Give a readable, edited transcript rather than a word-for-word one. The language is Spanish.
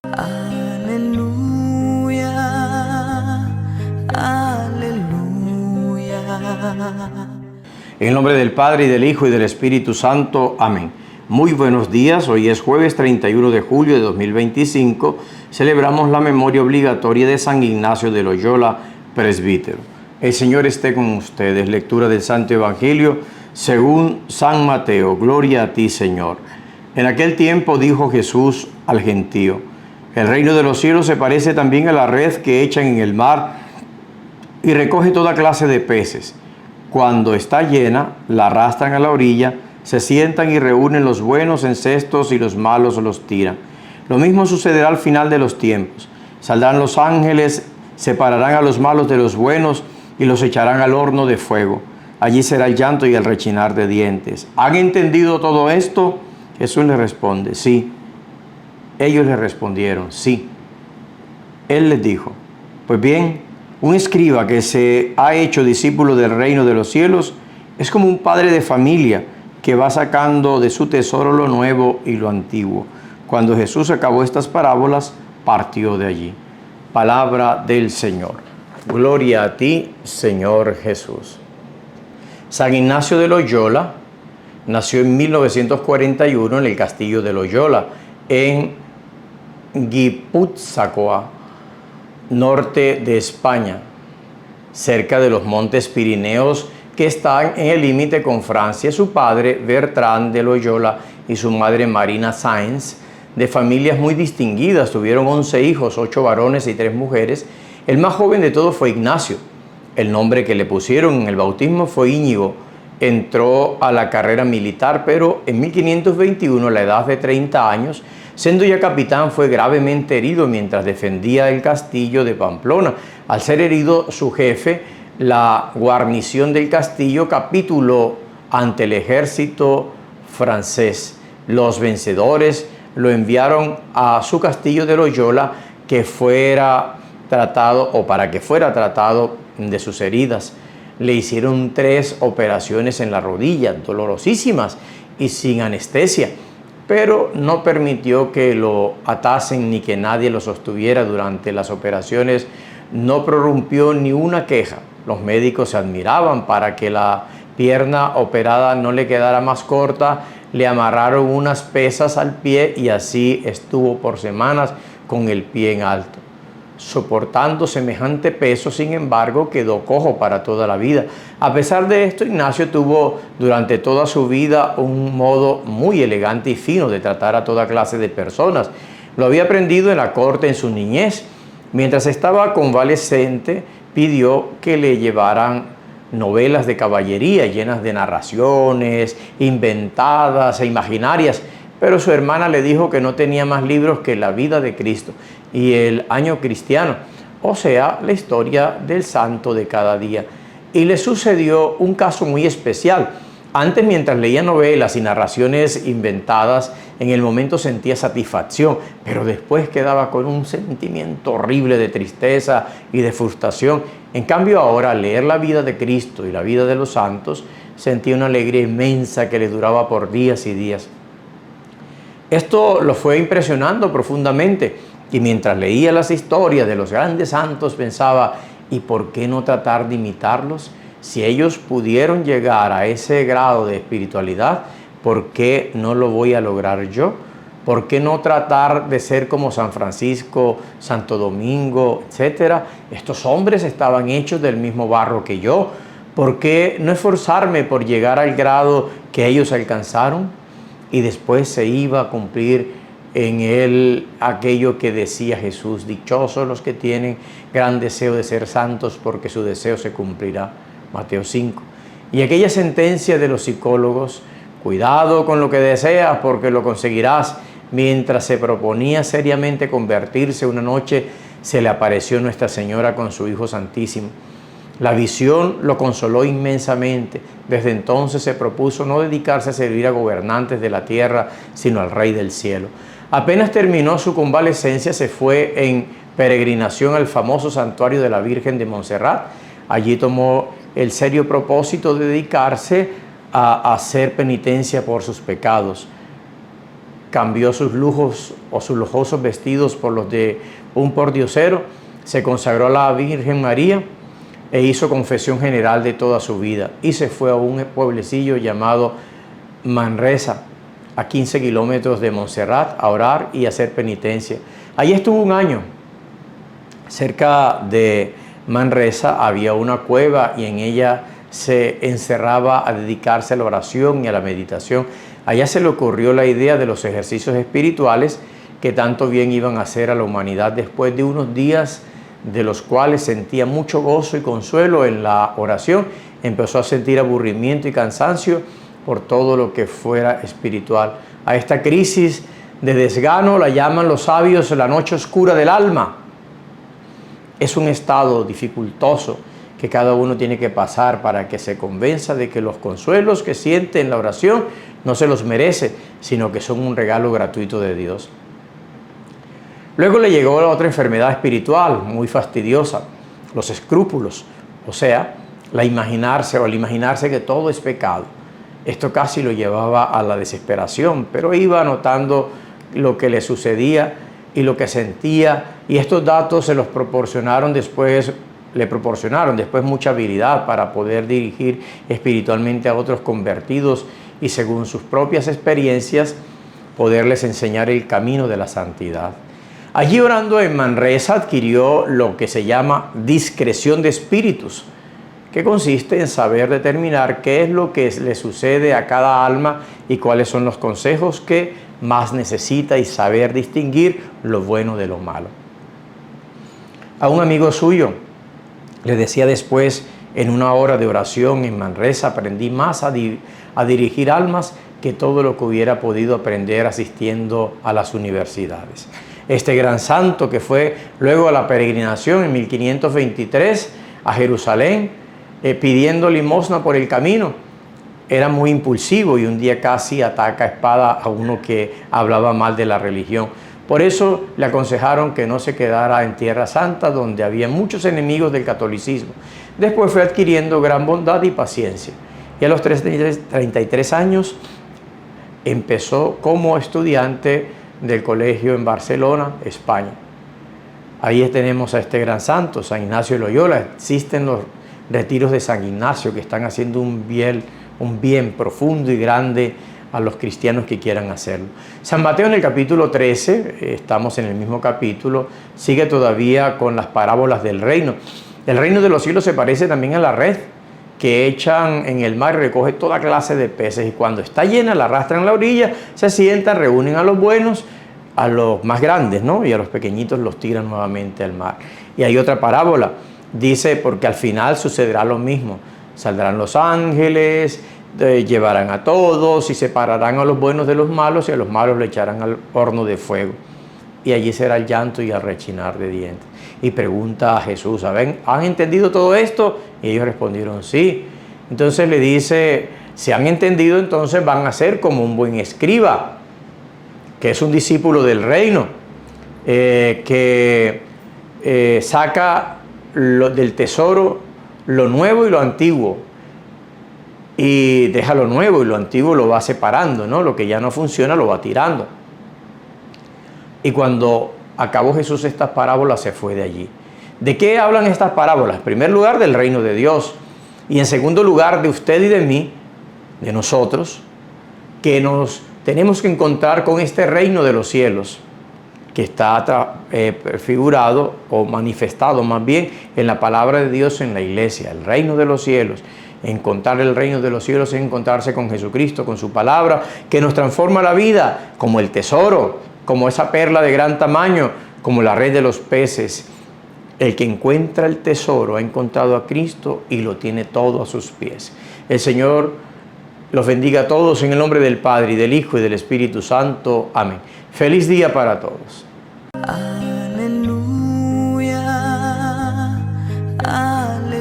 Aleluya, aleluya. En el nombre del Padre, y del Hijo, y del Espíritu Santo. Amén. Muy buenos días. Hoy es jueves 31 de julio de 2025. Celebramos la memoria obligatoria de San Ignacio de Loyola, presbítero. El Señor esté con ustedes. Lectura del Santo Evangelio según San Mateo. Gloria a ti, Señor. En aquel tiempo dijo Jesús al gentío: el reino de los cielos se parece también a la red que echan en el mar y recoge toda clase de peces. Cuando está llena, la arrastran a la orilla, se sientan y reúnen los buenos en cestos y los malos los tiran. Lo mismo sucederá al final de los tiempos. Saldrán los ángeles, separarán a los malos de los buenos y los echarán al horno de fuego. Allí será el llanto y el rechinar de dientes. ¿Han entendido todo esto? Jesús les responde: sí. Ellos le respondieron: sí. Él les dijo: pues bien, un escriba que se ha hecho discípulo del reino de los cielos es como un padre de familia que va sacando de su tesoro lo nuevo y lo antiguo. Cuando Jesús acabó estas parábolas, partió de allí. Palabra del Señor. Gloria a ti, Señor Jesús. San Ignacio de Loyola nació en 1941 en el castillo de Loyola, en Guipúzcoa, norte de España, cerca de los montes Pirineos que están en el límite con Francia. Su padre, Bertrand de Loyola, y su madre, Marina Sáenz, de familias muy distinguidas, tuvieron 11 hijos, 8 varones y 3 mujeres. El más joven de todos fue Ignacio. El nombre que le pusieron en el bautismo fue Íñigo. Entró a la carrera militar, pero en 1521, a la edad de 30 años, siendo ya capitán, fue gravemente herido mientras defendía el castillo de Pamplona. Al ser herido su jefe, la guarnición del castillo capituló ante el ejército francés. Los vencedores lo enviaron a su castillo de Loyola para que fuera tratado de sus heridas. Le hicieron 3 operaciones en la rodilla, dolorosísimas y sin anestesia, pero no permitió que lo atasen ni que nadie lo sostuviera durante las operaciones. No prorrumpió ni una queja. Los médicos se admiraban. Para que la pierna operada no le quedara más corta, le amarraron unas pesas al pie y así estuvo por semanas con el pie en alto. Soportando semejante peso, sin embargo, quedó cojo para toda la vida. A pesar de esto, Ignacio tuvo durante toda su vida un modo muy elegante y fino de tratar a toda clase de personas. Lo había aprendido en la corte en su niñez. Mientras estaba convaleciente, pidió que le llevaran novelas de caballería llenas de narraciones inventadas e imaginarias, pero su hermana le dijo que no tenía más libros que la vida de Cristo y el año cristiano, o sea, la historia del santo de cada día. Y le sucedió un caso muy especial. Antes, mientras leía novelas y narraciones inventadas, en el momento sentía satisfacción, pero después quedaba con un sentimiento horrible de tristeza y de frustración. En cambio, ahora, al leer la vida de Cristo y la vida de los santos, sentía una alegría inmensa que le duraba por días y días. Esto lo fue impresionando profundamente, y mientras leía las historias de los grandes santos pensaba: ¿y por qué no tratar de imitarlos? Si ellos pudieron llegar a ese grado de espiritualidad, ¿por qué no lo voy a lograr yo? ¿Por qué no tratar de ser como San Francisco, Santo Domingo, etcétera? Estos hombres estaban hechos del mismo barro que yo. ¿Por qué no esforzarme por llegar al grado que ellos alcanzaron? Y después se iba a cumplir en él aquello que decía Jesús: dichosos los que tienen gran deseo de ser santos, porque su deseo se cumplirá. Mateo 5. Y aquella sentencia de los psicólogos: cuidado con lo que deseas, porque lo conseguirás. Mientras se proponía seriamente convertirse, una noche se le apareció Nuestra Señora con su Hijo Santísimo. La visión lo consoló inmensamente. Desde entonces se propuso no dedicarse a servir a gobernantes de la tierra, sino al Rey del cielo. Apenas terminó su convalecencia, se fue en peregrinación al famoso santuario de la Virgen de Montserrat. Allí tomó el serio propósito de dedicarse a hacer penitencia por sus pecados. cambió sus lujos o sus lujosos vestidos por los de un pordiosero, se consagró a la Virgen María e hizo confesión general de toda su vida y se fue a un pueblecillo llamado Manresa, a 15 kilómetros de Montserrat, a orar y hacer penitencia. Allí estuvo un año. Cerca de Manresa había una cueva y en ella se encerraba a dedicarse a la oración y a la meditación. Allá se le ocurrió la idea de los ejercicios espirituales que tanto bien iban a hacer a la humanidad después de unos días de los cuales sentía mucho gozo y consuelo en la oración. Empezó a sentir aburrimiento y cansancio por todo lo que fuera espiritual. A esta crisis de desgano la llaman los sabios la noche oscura del alma. Es un estado dificultoso que cada uno tiene que pasar para que se convenza de que los consuelos que siente en la oración no se los merece, sino que son un regalo gratuito de Dios. Luego le llegó la otra enfermedad espiritual muy fastidiosa, los escrúpulos, o sea, el imaginarse que todo es pecado. Esto casi lo llevaba a la desesperación, pero iba anotando lo que le sucedía y lo que sentía, y estos datos le proporcionaron después mucha habilidad para poder dirigir espiritualmente a otros convertidos y según sus propias experiencias poderles enseñar el camino de la santidad. Allí orando en Manresa adquirió lo que se llama discreción de espíritus, que consiste en saber determinar qué es lo que le sucede a cada alma y cuáles son los consejos que más necesita y saber distinguir lo bueno de lo malo. A un amigo suyo le decía después, en una hora de oración en Manresa aprendí más a dirigir almas que todo lo que hubiera podido aprender asistiendo a las universidades. Este gran santo que fue luego a la peregrinación en 1523 a Jerusalén, pidiendo limosna por el camino, era muy impulsivo y un día casi ataca a espada a uno que hablaba mal de la religión. Por eso le aconsejaron que no se quedara en Tierra Santa, donde había muchos enemigos del catolicismo. Después fue adquiriendo gran bondad y paciencia. Y a los 33 años empezó como estudiante del colegio en Barcelona, España. Ahí tenemos a este gran santo, San Ignacio de Loyola. Existen los retiros de San Ignacio que están haciendo un bien profundo y grande a los cristianos que quieran hacerlo. San Mateo en el capítulo 13, estamos en el mismo capítulo, sigue todavía con las parábolas del reino. El reino de los cielos se parece también a la red que echan en el mar y recoge toda clase de peces, y cuando está llena la arrastran a la orilla, se sientan, reúnen a los buenos, a los más grandes, ¿no? Y a los pequeñitos los tiran nuevamente al mar. Y hay otra parábola, dice, porque al final sucederá lo mismo, saldrán los ángeles, llevarán a todos y separarán a los buenos de los malos y a los malos le echarán al horno de fuego. Y allí será el llanto y el rechinar de dientes. Y pregunta a Jesús, ¿han entendido todo esto? Y ellos respondieron, sí. Entonces le dice, si han entendido, entonces van a ser como un buen escriba, que es un discípulo del reino, que saca del tesoro lo nuevo y lo antiguo, y deja lo nuevo y lo antiguo lo va separando, ¿no? Lo que ya no funciona lo va tirando. Y cuando acabó Jesús estas parábolas, se fue de allí. ¿De qué hablan estas parábolas? En primer lugar, del reino de Dios. Y en segundo lugar, de usted y de mí, de nosotros, que nos tenemos que encontrar con este reino de los cielos, que está figurado o manifestado más bien en la palabra de Dios en la iglesia, el reino de los cielos. Encontrar el reino de los cielos es encontrarse con Jesucristo, con su palabra, que nos transforma la vida, como el tesoro, como esa perla de gran tamaño, como la red de los peces. El que encuentra el tesoro ha encontrado a Cristo y lo tiene todo a sus pies. El Señor los bendiga a todos en el nombre del Padre, y del Hijo, y del Espíritu Santo. Amén. Feliz día para todos. Aleluya, aleluya.